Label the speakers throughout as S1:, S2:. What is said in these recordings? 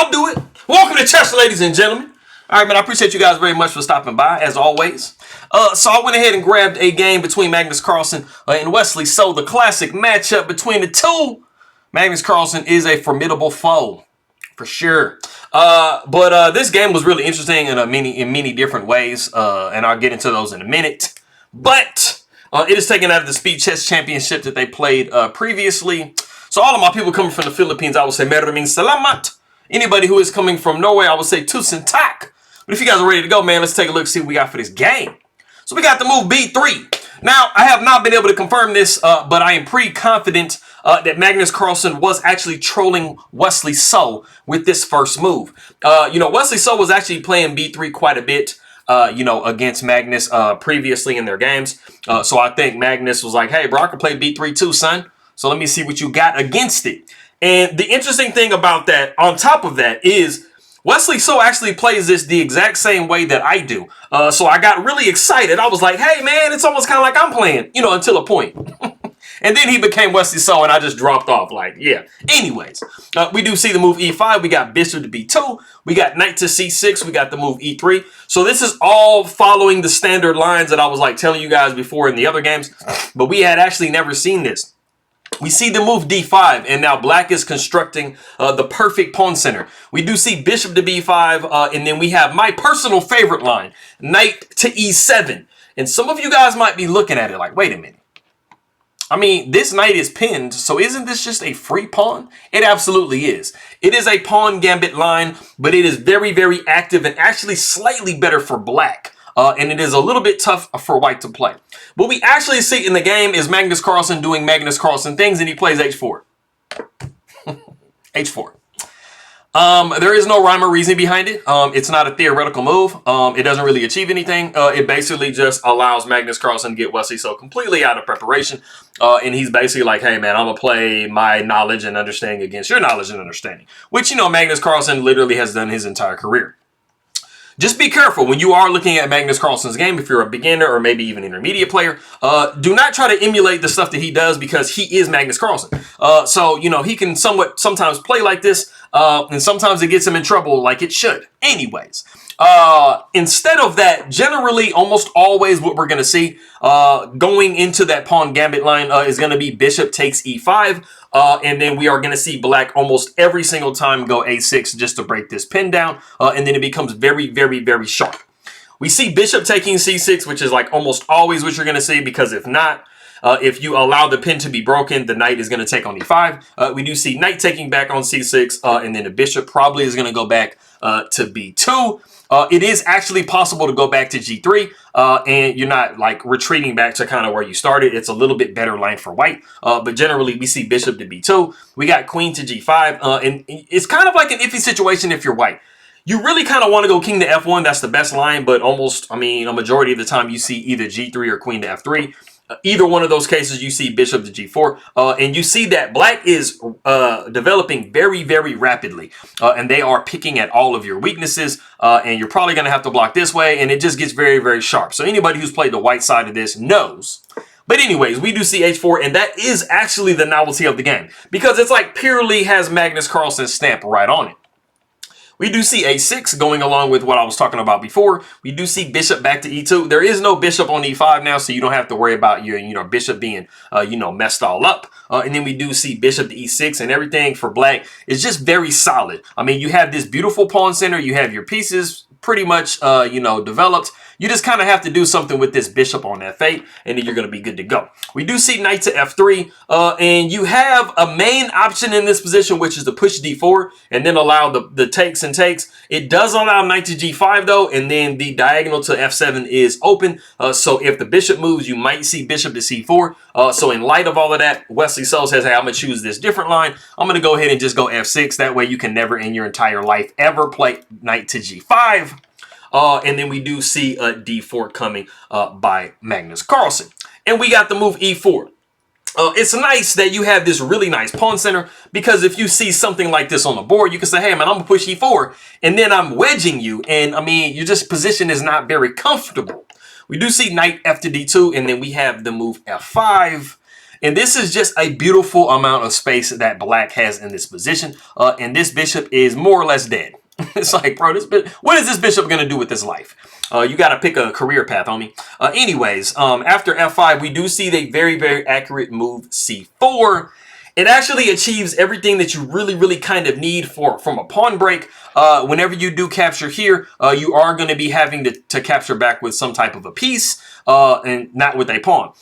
S1: I'll do it. Welcome to chess, ladies and gentlemen. All right, man, I appreciate you guys very much for stopping by, as always. So I went ahead and grabbed a game between Magnus Carlsen and Wesley So, the classic matchup between the two. Magnus Carlsen is a formidable foe, for sure. But this game was really interesting in many different ways, and I'll get into those in a minute. But it is taken out of the Speed Chess Championship that they played previously. So all of my people coming from the Philippines, I will say Maraming Salamat. Anybody who is coming from Norway, I will say Tusen Tak. But if you guys are ready to go, man, let's take a look, see what we got for this game. So we got the move B3. Now, I have not been able to confirm this, but I am pretty confident that Magnus Carlsen was actually trolling Wesley So with this first move. Wesley So was actually playing B3 quite a bit, against Magnus previously in their games. So I think Magnus was like, hey, bro, I can play B3 too, son. So let me see what you got against it. And the interesting thing about that, on top of that, is Wesley So actually plays this the exact same way that I do. So I got really excited. I was like, hey, man, it's almost kind of like I'm playing, until a point. And then he became Wesley So, and I just dropped off. Like, yeah. Anyways, we do see the move E5. We got bishop to B2. We got knight to C6. We got the move E3. So this is all following the standard lines that I was like telling you guys before in the other games. But we had actually never seen this. We see the move D5, and now black is constructing the perfect pawn center. We do see bishop to B5, and then we have my personal favorite line, knight to E7. And some of you guys might be looking at it like, wait a minute. I mean, this knight is pinned, so isn't this just a free pawn? It absolutely is. It is a pawn gambit line, but it is very, very active and actually slightly better for black. And it is a little bit tough for white to play. What we actually see in the game is Magnus Carlsen doing Magnus Carlsen things, and he plays H4. H4. There is no rhyme or reason behind it. It's not a theoretical move. It doesn't really achieve anything. It basically just allows Magnus Carlsen to get Wesley So completely out of preparation. And he's basically like, hey, man, I'm going to play my knowledge and understanding against your knowledge and understanding. Which, Magnus Carlsen literally has done his entire career. Just be careful when you are looking at Magnus Carlsen's game. If you're a beginner or maybe even intermediate player, do not try to emulate the stuff that he does, because he is Magnus Carlsen. So he can sometimes play like this, and sometimes it gets him in trouble like it should. Anyways, instead of that, generally, almost always what we're going to see going into that pawn gambit line is going to be bishop takes E5. And then we are going to see black almost every single time go A6 just to break this pin down. And then it becomes very, very, very sharp. We see bishop taking C6, which is like almost always what you're going to see, because if not, if you allow the pin to be broken, the knight is going to take on E5. We do see knight taking back on C6, and then the bishop probably is going to go back to B2. It is actually possible to go back to G3, and you're not like retreating back to kind of where you started. It's a little bit better line for white, but generally we see bishop to B2. We got queen to G5, and it's kind of like an iffy situation if you're white. You really kind of want to go king to F1. That's the best line, but a majority of the time you see either G3 or queen to F3. Either one of those cases, you see bishop to G4, and you see that black is developing very, very rapidly, and they are picking at all of your weaknesses, and you're probably going to have to block this way, and it just gets very, very sharp. So anybody who's played the white side of this knows. But anyways, we do see H4, and that is actually the novelty of the game, because it's like purely has Magnus Carlsen's stamp right on it. We do see A6 going along with what I was talking about before. We do see bishop back to E2. There is no bishop on E5 now, so you don't have to worry about your bishop being messed all up. And then we do see bishop to E6, and everything for black is just very solid. I mean, you have this beautiful pawn center. You have your pieces pretty much developed. You just kind of have to do something with this bishop on F8, and then you're going to be good to go. We do see knight to F3, and you have a main option in this position, which is to push D4 and then allow the takes and takes. It does allow knight to G5, though, and then the diagonal to F7 is open. So if the bishop moves, you might see bishop to C4. So in light of all of that, Wesley So says, hey, I'm going to choose this different line. I'm going to go ahead and just go F6. That way you can never in your entire life ever play knight to G5. And then we do see a D4 coming by Magnus Carlsen. And we got the move E4. It's nice that you have this really nice pawn center, because if you see something like this on the board, you can say, hey, man, I'm going to push E4, and then I'm wedging you. And, your just position is not very comfortable. We do see knight F to D2, and then we have the move F5. And this is just a beautiful amount of space that black has in this position. And this bishop is more or less dead. It's like, bro, what is this bishop going to do with his life? You got to pick a career path, homie. Anyways, after f5, we do see the very, very accurate move c4. It actually achieves everything that you really kind of need from a pawn break. Whenever you do capture here, you are going to be having to capture back with some type of a piece, and not with a pawn.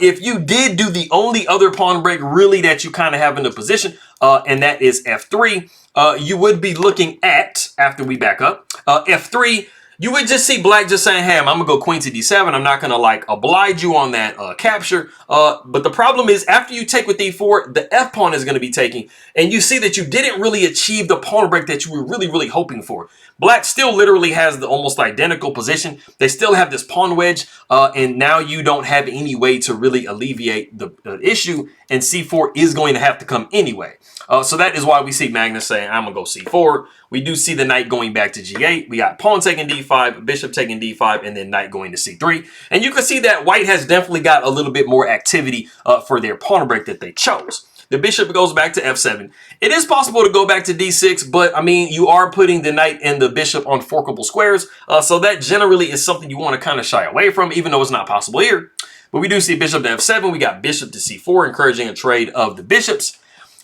S1: If you did do the only other pawn break really that you kind of have in the position, and that is f3, you would be looking at, after we back up, f3, you would just see black just saying, hey, I'm going to go queen to d7. I'm not going to like oblige you on that capture. But the problem is after you take with d4, the f pawn is going to be taking. And you see that you didn't really achieve the pawn break that you were really hoping for. Black still literally has the almost identical position. They still have this pawn wedge. And now you don't have any way to really alleviate the issue. And c4 is going to have to come anyway. So that is why we see Magnus saying, I'm going to go c4. We do see the knight going back to g8. We got pawn taking d5, bishop taking d5, and then knight going to c3. And you can see that white has definitely got a little bit more activity for their pawn break that they chose. The bishop goes back to f7. It is possible to go back to d6, but I mean, you are putting the knight and the bishop on forkable squares. So that generally is something you want to kind of shy away from, even though it's not possible here. But we do see bishop to f7. We got bishop to c4, encouraging a trade of the bishops.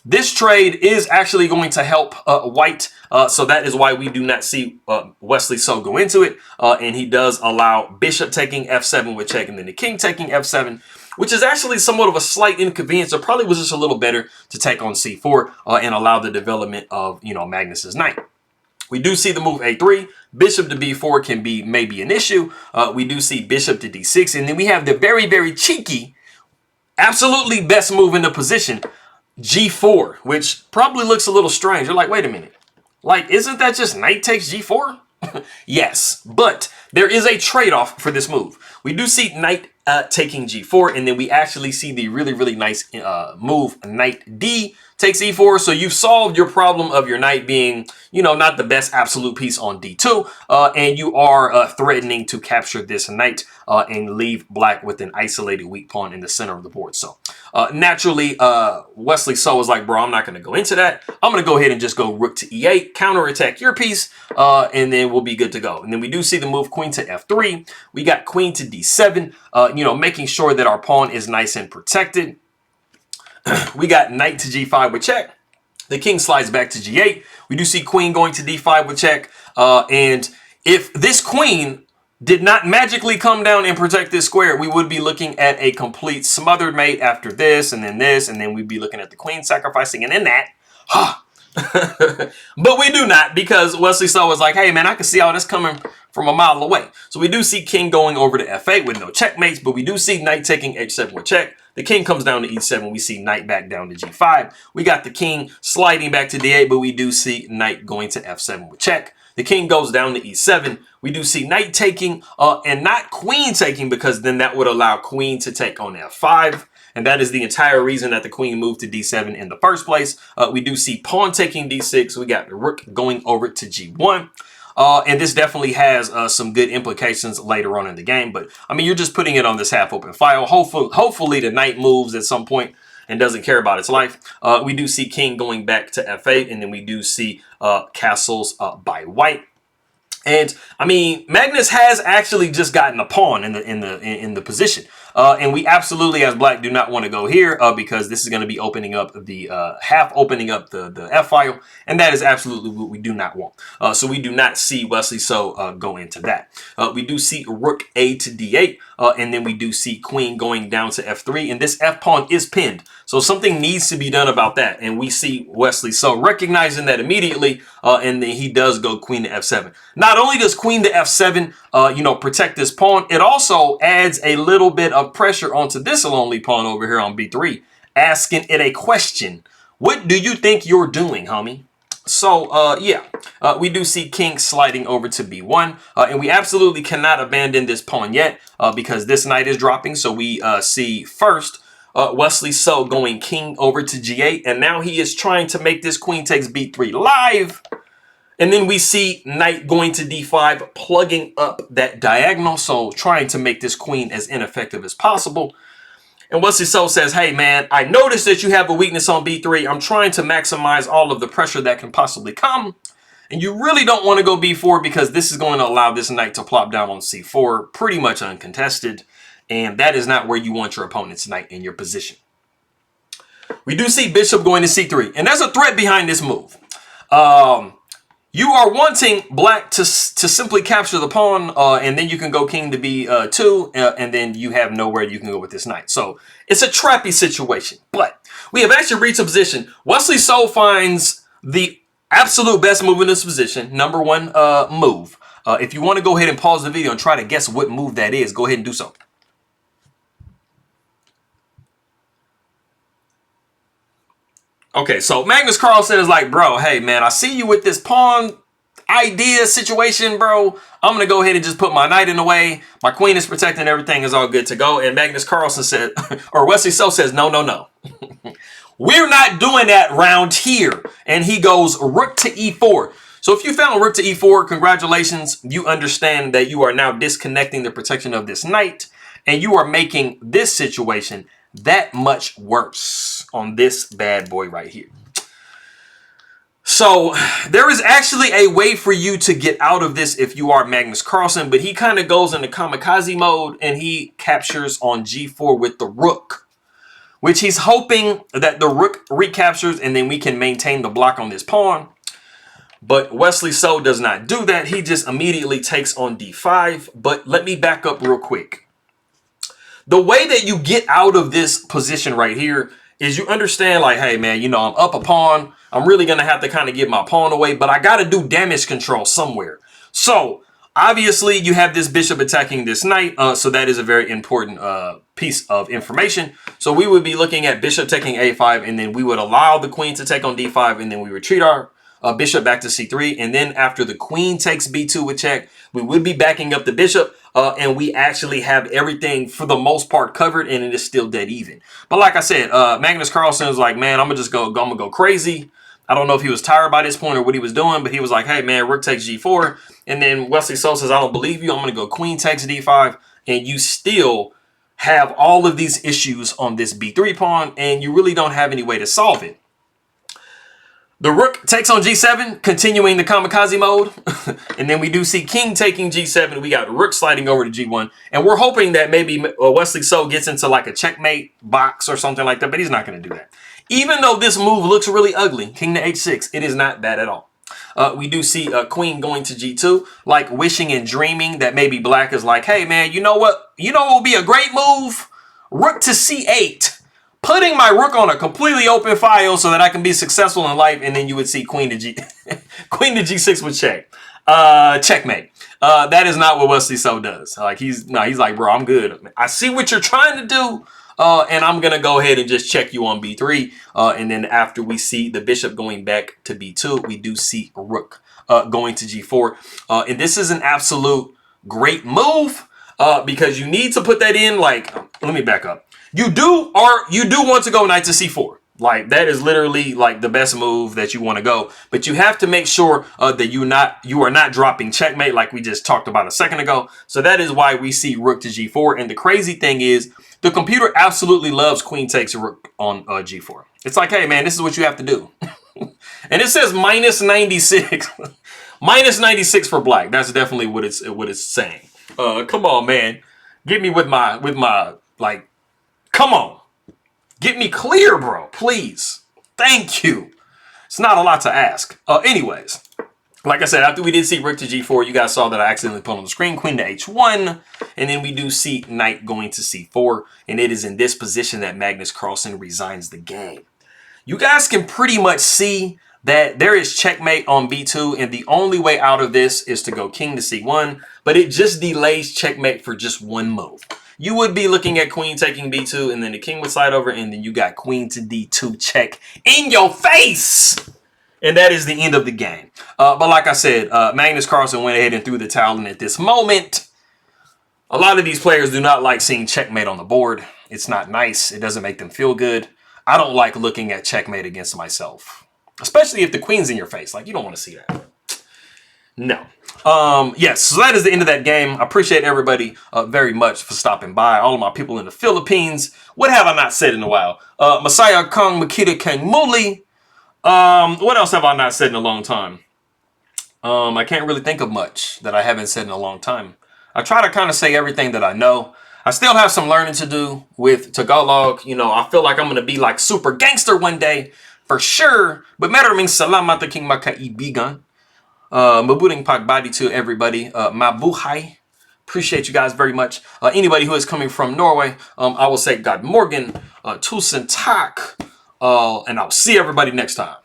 S1: This trade is actually going to help white, so that is why we do not see Wesley So go into it, and he does allow bishop taking f7 with check, and then the king taking f7, which is actually somewhat of a slight inconvenience. It probably was just a little better to take on c4 and allow the development of, you know, Magnus's knight. We do see the move a3. Bishop to b4 can be maybe an issue. We do see bishop to d6, and then we have the very cheeky, absolutely best move in the position, g4, which probably looks a little strange. You're like, wait a minute. Like, isn't that just knight takes g4? Yes, but there is a trade-off for this move. We do see knight taking g4, and then we actually see the really nice move, knight d takes e4. So you've solved your problem of your knight being, you know, not the best absolute piece on d2, and you are threatening to capture this knight and leave black with an isolated weak pawn in the center of the board. So naturally, Wesley So was like, bro, I'm not going to go into that. I'm going to go ahead and just go rook to e8, counterattack your piece, and then we'll be good to go. And then we do see the move queen to f3. We got queen to d7, you know, making sure that our pawn is nice and protected. We got knight to g5 with check. The king slides back to g8. We do see queen going to d5 with check. And if this queen did not magically come down and protect this square, we would be looking at a complete smothered mate after this, and then we'd be looking at the queen sacrificing, and then that. But we do not, because Wesley So was like, hey man, I can see all this coming from a mile away. So we do see king going over to f8 with no checkmates, but we do see knight taking h7 with check. The king comes down to e7. We see knight back down to g5. We got the king sliding back to d8, but we do see knight going to f7 with check. The king goes down to e7. We do see knight taking and not queen taking, because then that would allow queen to take on f5. And that is the entire reason that the queen moved to d7 in the first place. We do see pawn taking d6. We got the rook going over to g1. And this definitely has some good implications later on in the game. But, I mean, you're just putting it on this half-open file. Hopefully the knight moves at some point and doesn't care about its life. We do see king going back to f8. And then we do see castles by white. And, I mean, Magnus has actually just gotten a pawn in the position. And we absolutely, as black, do not want to go here because this is going to be opening up the opening up the F file, and that is absolutely what we do not want. So we do not see Wesley So go into that. We do see rook a to d8, and then we do see queen going down to f3, and this f pawn is pinned. So something needs to be done about that, and we see Wesley So recognizing that immediately, and then he does go queen to f7. Not only does queen to f7, you know, protect this pawn, it also adds a little bit of pressure onto this lonely pawn over here on b3, asking it a question. What do you think you're doing, homie? So, yeah, we do see king sliding over to b1, and we absolutely cannot abandon this pawn yet because this knight is dropping. So we see first Wesley So going king over to g8, and now he is trying to make this queen takes b3 live. And then we see knight going to d5, plugging up that diagonal, so trying to make this queen as ineffective as possible. And Wesley So says, hey, man, I noticed that you have a weakness on B3. I'm trying to maximize all of the pressure that can possibly come. And you really don't want to go B4 because this is going to allow this knight to plop down on C4 pretty much uncontested. And that is not where you want your opponent's knight in your position. We do see bishop going to C3. And there's a threat behind this move. You are wanting black to simply capture the pawn, and then you can go king to B2, and then you have nowhere you can go with this knight. So it's a trappy situation. But we have actually reached a position. Wesley So finds the absolute best move in this position. Number one move. If you want to go ahead and pause the video and try to guess what move that is, go ahead and do so. Okay, so Magnus Carlsen is like, bro, hey, man, I see you with this pawn idea situation, bro. I'm going to go ahead and just put my knight in the way. My queen is protecting. Everything is all good to go. And Magnus Carlsen said, or Wesley So says, no, no, no. We're not doing that round here. And he goes rook to E4. So if you found rook to E4, congratulations. You understand that you are now disconnecting the protection of this knight. And you are making this situation that much worse on this bad boy right here. So there is actually a way for you to get out of this if you are Magnus Carlsen, but he kind of goes into kamikaze mode and he captures on G4 with the rook, which he's hoping that the rook recaptures and then we can maintain the block on this pawn. But Wesley So does not do that. He just immediately takes on D5. But let me back up real quick. The way that you get out of this position right here is you understand like, hey, man, you know, I'm up a pawn. I'm really going to have to kind of give my pawn away, but I got to do damage control somewhere. So obviously you have this bishop attacking this knight. So that is a very important piece of information. So we would be looking at bishop taking A5, and then we would allow the queen to take on D5, and then we retreat our bishop back to C3. And then after the queen takes B2 with check, we would be backing up the bishop. And we actually have everything for the most part covered, and it is still dead even. But like I said, Magnus Carlsen was like, man, I'm gonna go crazy. I don't know if he was tired by this point or what he was doing, but he was like, hey, man, rook takes G4. And then Wesley So says, I don't believe you. I'm going to go queen takes D5. And you still have all of these issues on this B3 pawn, and you really don't have any way to solve it. The rook takes on G7, continuing the kamikaze mode. And then we do see king taking G7. We got rook sliding over to G1. And we're hoping that maybe Wesley So gets into like a checkmate box or something like that. But he's not going to do that. Even though this move looks really ugly, king to H6, it is not bad at all. We do see queen going to G2, like wishing and dreaming that maybe black is like, hey, man, you know what? You know what would be a great move? Rook to C8. Putting my rook on a completely open file so that I can be successful in life, and then you would see queen to G6 with check. Checkmate. That is not what Wesley So does. Like he's like, bro, I'm good. I see what you're trying to do, and I'm gonna go ahead and just check you on B3. And then after we see the bishop going back to B2, we do see a rook going to G4. And this is an absolute great move because you need to put that in. Like, let me back up. You do want to go knight to C4. Like that is literally like the best move that you want to go, but you have to make sure that you are not dropping checkmate like we just talked about a second ago. So that is why we see rook to G4. And the crazy thing is the computer absolutely loves queen takes rook on G4. It's like, hey man, this is what you have to do. And it says minus 96, minus 96 for black. That's definitely what it's saying. Come on, man, get me with my like. Come on. Get me clear, bro. Please. Thank you. It's not a lot to ask. Anyways, like I said, after we did see rook to G4, you guys saw that I accidentally put on the screen queen to H1. And then we do see knight going to C4. And it is in this position that Magnus Carlsen resigns the game. You guys can pretty much see that there is checkmate on B2. And the only way out of this is to go king to C1. But it just delays checkmate for just one move. You would be looking at queen taking B2, and then the king would slide over, and then you got queen to D2 check in your face. And that is the end of the game. But like I said, Magnus Carlsen went ahead and threw the towel in at this moment. A lot of these players do not like seeing checkmate on the board. It's not nice. It doesn't make them feel good. I don't like looking at checkmate against myself, especially if the queen's in your face. Like, you don't want to see that. No. Yes, so that is the end of that game. I appreciate everybody very much for stopping by. All of my people in the Philippines. What have I not said in a while? Messiah Kong Makita Kang Muli. What else have I not said in a long time? I can't really think of much that I haven't said in a long time. I try to kind of say everything that I know. I still have some learning to do with Tagalog. You know, I feel like I'm going to be like super gangster one day for sure. But maraming salamat aking makaibigan. Mabuting pagbati to everybody. Mabuhay. Appreciate you guys very much. Anybody who is coming from Norway, I will say God Morgan, Tusen Tak, and I'll see everybody next time.